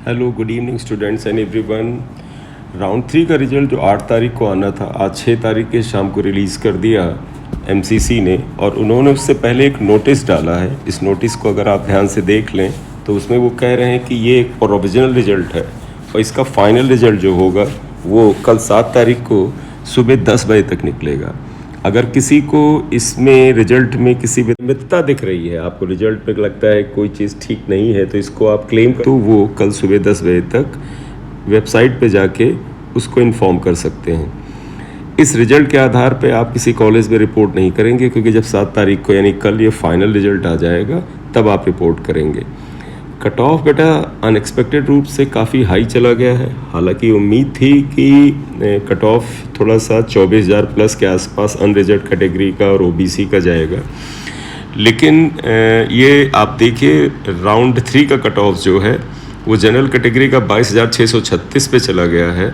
Hello good evening students and everyone. Round 3 का result जो 8 तारीख को आना था, आज 6 तारीख के शाम को रिलीज़ कर दिया एमसीसी ने, और उन्होंने उससे पहले एक नोटिस डाला है। इस नोटिस को अगर आप ध्यान से देख लें तो उसमें वो कह रहे हैं कि ये एक प्रोविजनल रिजल्ट है और इसका फाइनल रिजल्ट जो होगा वो कल 7 तारीख को सुबह 10 बजे तक निकलेगा। अगर किसी को इसमें रिजल्ट में किसी विविधता दिख रही है, आपको रिजल्ट में लगता है कोई चीज़ ठीक नहीं है, तो इसको आप क्लेम कर, तो वो कल सुबह 10 बजे तक वेबसाइट पे जाके उसको इन्फॉर्म कर सकते हैं। इस रिजल्ट के आधार पे आप किसी कॉलेज में रिपोर्ट नहीं करेंगे, क्योंकि जब 7 तारीख को यानी कल ये फाइनल रिजल्ट आ जाएगा तब आप रिपोर्ट करेंगे। कट ऑफ बेटा अनएक्सपेक्टेड रूप से काफ़ी हाई चला गया है। हालांकि उम्मीद थी कि कट ऑफ थोड़ा सा 24,000 प्लस के आसपास अनरिजर्व कैटेगरी का और ओबीसी का जाएगा, लेकिन ये आप देखिए राउंड 3 का कट ऑफ जो है वो जनरल कैटेगरी का 22,636 पे चला गया है,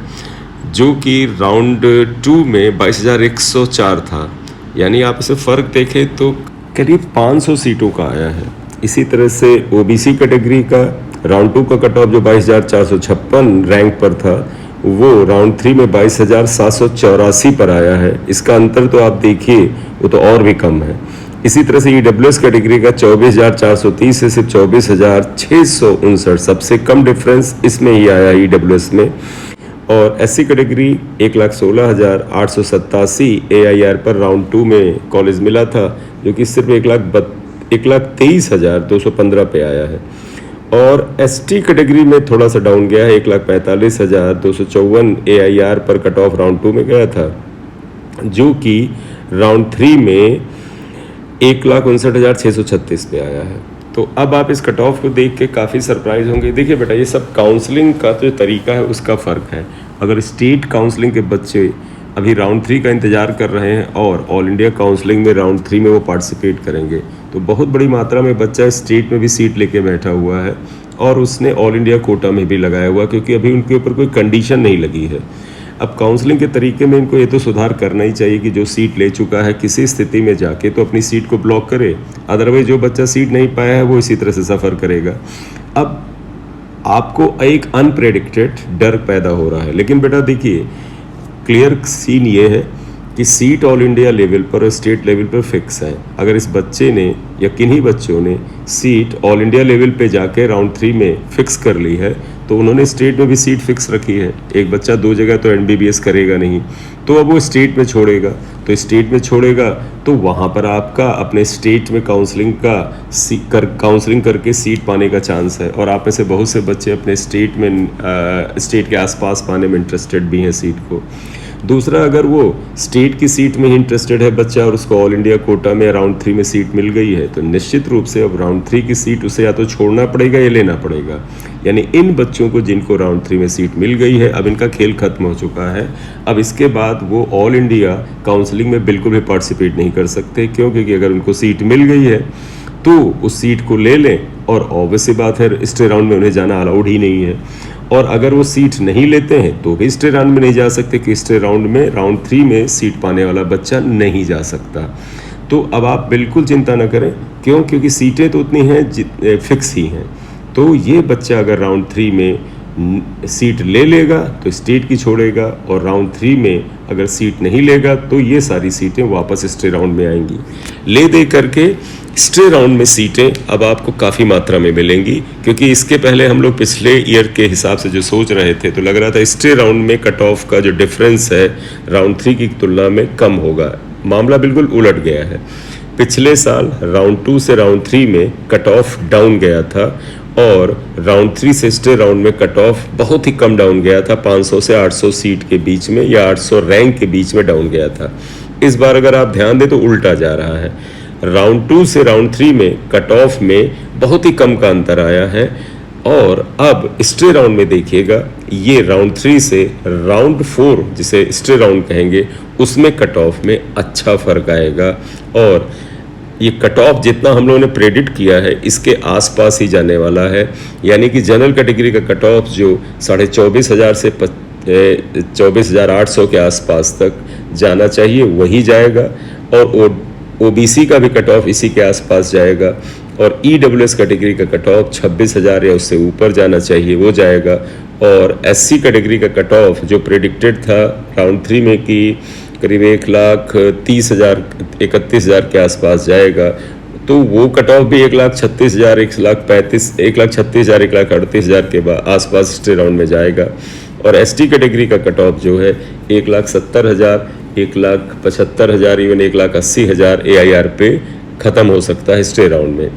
जो कि राउंड 2 में 22,104 था। यानी आप इसे फ़र्क देखें तो करीब 500 सीटों का आया है। इसी तरह से ओबीसी कैटेगरी का राउंड 2 का कट ऑफ जो 22,456 रैंक पर था, वो राउंड 3 में 22,784 पर आया है। इसका अंतर तो आप देखिए वो तो और भी कम है। इसी तरह से ईडब्ल्यूएस कैटेगरी का 24,430 से सिर्फ 24,659, सबसे कम डिफरेंस इसमें ही आया ईडब्ल्यूएस में। और एससी कैटेगरी 1,16,887 एआईआर पर राउंड 2 में कॉलेज मिला था, जो कि सिर्फ 1,23,215 पे आया है। और एसटी कैटेगरी में थोड़ा सा डाउन गया है, 1,45,254 एआईआर पर कट ऑफ राउंड 2 में गया था, जो कि राउंड 3 में 1,59,636 पे आया है। तो अब आप इस कट ऑफ को देख के काफ़ी सरप्राइज होंगे। देखिए बेटा, ये सब काउंसलिंग का जो तरीका है उसका फ़र्क है। अगर स्टेट काउंसलिंग के बच्चे अभी राउंड 3 का इंतज़ार कर रहे हैं और ऑल इंडिया काउंसलिंग में राउंड 3 में वो पार्टिसिपेट करेंगे, तो बहुत बड़ी मात्रा में बच्चा स्टेट में भी सीट लेके बैठा हुआ है और उसने ऑल इंडिया कोटा में भी लगाया हुआ, क्योंकि अभी उनके ऊपर कोई कंडीशन नहीं लगी है। अब काउंसलिंग के तरीके में इनको ये तो सुधार करना ही चाहिए कि जो सीट ले चुका है किसी स्थिति में जाके तो अपनी सीट को ब्लॉक करे, अदरवाइज जो बच्चा सीट नहीं पाया है वो इसी तरह से सफ़र करेगा। अब आपको एक अनप्रेडिक्टेड डर पैदा हो रहा है, लेकिन बेटा देखिए क्लियर सीन ये है कि सीट ऑल इंडिया लेवल पर और स्टेट लेवल पर फिक्स है। अगर इस बच्चे ने या किन्हीं बच्चों ने सीट ऑल इंडिया लेवल पे जाके राउंड 3 में फिक्स कर ली है, तो उन्होंने स्टेट में भी सीट फिक्स रखी है। एक बच्चा 2 जगह तो एमबीबीएस करेगा नहीं, तो अब वो स्टेट में छोड़ेगा, तो स्टेट में छोड़ेगा तो वहाँ पर आपका अपने स्टेट में काउंसलिंग करके सीट पाने का चांस है। और आप में से बहुत से बच्चे अपने स्टेट के आसपास पाने में इंटरेस्टेड भी हैं सीट को। दूसरा, अगर वो स्टेट की सीट में ही इंटरेस्टेड है बच्चा और उसको ऑल इंडिया कोटा में राउंड 3 में सीट मिल गई है, तो निश्चित रूप से अब राउंड 3 की सीट उसे या तो छोड़ना पड़ेगा या लेना पड़ेगा। यानी इन बच्चों को जिनको राउंड 3 में सीट मिल गई है, अब इनका खेल खत्म हो चुका है। अब इसके बाद वो ऑल इंडिया काउंसलिंग में बिल्कुल भी पार्टिसिपेट नहीं कर सकते, क्योंकि अगर उनको सीट मिल गई है तो उस सीट को ले लें, और ऑब्वियसली बात है स्टे राउंड में उन्हें जाना अलाउड ही नहीं है। और अगर वो सीट नहीं लेते हैं तो भी स्टे राउंड में नहीं जा सकते, कि स्टे राउंड में राउंड 3 में सीट पाने वाला बच्चा नहीं जा सकता। तो अब आप बिल्कुल चिंता न करें, क्योंकि सीटें तो उतनी हैं फिक्स ही हैं। तो ये बच्चा अगर राउंड 3 में सीट ले लेगा तो स्टेट की छोड़ेगा, और राउंड 3 में अगर सीट नहीं लेगा तो ये सारी सीटें वापस स्टे राउंड में आएंगी। ले दे करके स्टे राउंड में सीटें अब आपको काफ़ी मात्रा में मिलेंगी, क्योंकि इसके पहले हम लोग पिछले ईयर के हिसाब से जो सोच रहे थे तो लग रहा था स्टे राउंड में कट ऑफ का जो डिफरेंस है राउंड 3 की तुलना में कम होगा। मामला बिल्कुल उलट गया है। पिछले साल राउंड 2 से राउंड 3 में कट ऑफ डाउन गया था, और राउंड 3 से स्टे राउंड में कट ऑफ बहुत ही कम डाउन गया था, 500 से 800 सीट के बीच में या 800 रैंक के बीच में डाउन गया था। इस बार अगर आप ध्यान दें तो उल्टा जा रहा है। राउंड 2 से राउंड 3 में कट ऑफ में बहुत ही कम का अंतर आया है, और अब स्टे राउंड में देखिएगा ये राउंड 3 से राउंड 4 जिसे स्टे राउंड कहेंगे उसमें कट ऑफ में अच्छा फर्क आएगा। और ये कट ऑफ जितना हम लोगों ने प्रेडिक्ट किया है इसके आसपास ही जाने वाला है। यानी कि जनरल कैटेगरी का कट ऑफ जो 24,500 से 24,800 के आसपास तक जाना चाहिए वही जाएगा, और ओबीसी का भी कट ऑफ इसी के आसपास जाएगा, और EWS कैटेगरी का कट ऑफ 26,000 या उससे ऊपर जाना चाहिए, वो जाएगा। और SC कैटेगरी का कट ऑफ जो प्रेडिक्टेड था राउंड 3 में कि करीब 1,30,000 31,000 के आसपास जाएगा, तो वो कट ऑफ भी 1,36,000 1,36,000 1,38,000 के आसपास स्टे राउंड में जाएगा। और ST कैटेगरी का कट ऑफ जो है 1,70,000 1,75,000 इवन 1,80,000 AIR पे ख़त्म हो सकता है स्टे राउंड में।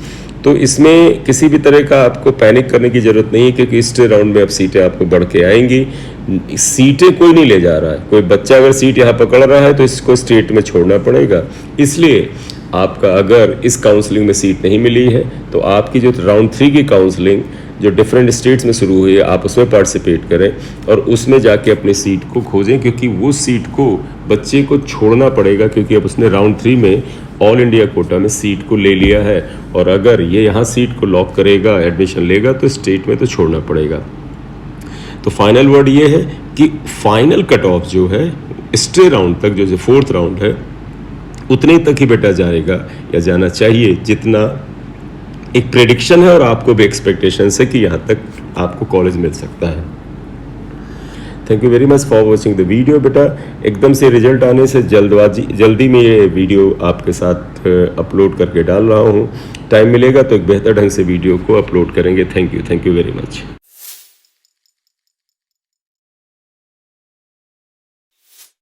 तो इसमें किसी भी तरह का आपको पैनिक करने की ज़रूरत नहीं है, क्योंकि स्टे राउंड में अब सीटें आपको बढ़ के आएंगी। सीटें कोई नहीं ले जा रहा है, कोई बच्चा अगर सीट यहाँ पकड़ रहा है तो इसको स्टेट में छोड़ना पड़ेगा। इसलिए आपका अगर इस काउंसलिंग में सीट नहीं मिली है तो आपकी जो राउंड 3 की काउंसलिंग जो डिफरेंट स्टेट्स में शुरू हुई है, आप उसमें पार्टिसिपेट करें और उसमें जाके अपनी सीट को खोजें, क्योंकि वो सीट को बच्चे को छोड़ना पड़ेगा, क्योंकि अब उसने राउंड 3 में ऑल इंडिया कोटा में सीट को ले लिया है। और अगर ये यहाँ सीट को लॉक करेगा, एडमिशन लेगा, तो स्टेट में तो छोड़ना पड़ेगा। तो फाइनल वर्ड ये है कि फाइनल कट ऑफ जो है स्टे राउंड तक, जो 4th राउंड है, उतने तक ही बेटा जाएगा या जाना चाहिए जितना एक प्रेडिक्शन है और आपको भी एक्सपेक्टेशन है कि यहाँ तक आपको कॉलेज मिल सकता है। Thank you very much for watching the video. बेटा एकदम से रिजल्ट आने से जल्दी में ये वीडियो आपके साथ अपलोड करके डाल रहा हूँ। टाइम मिलेगा तो एक बेहतर ढंग से वीडियो को अपलोड करेंगे। Thank you very much.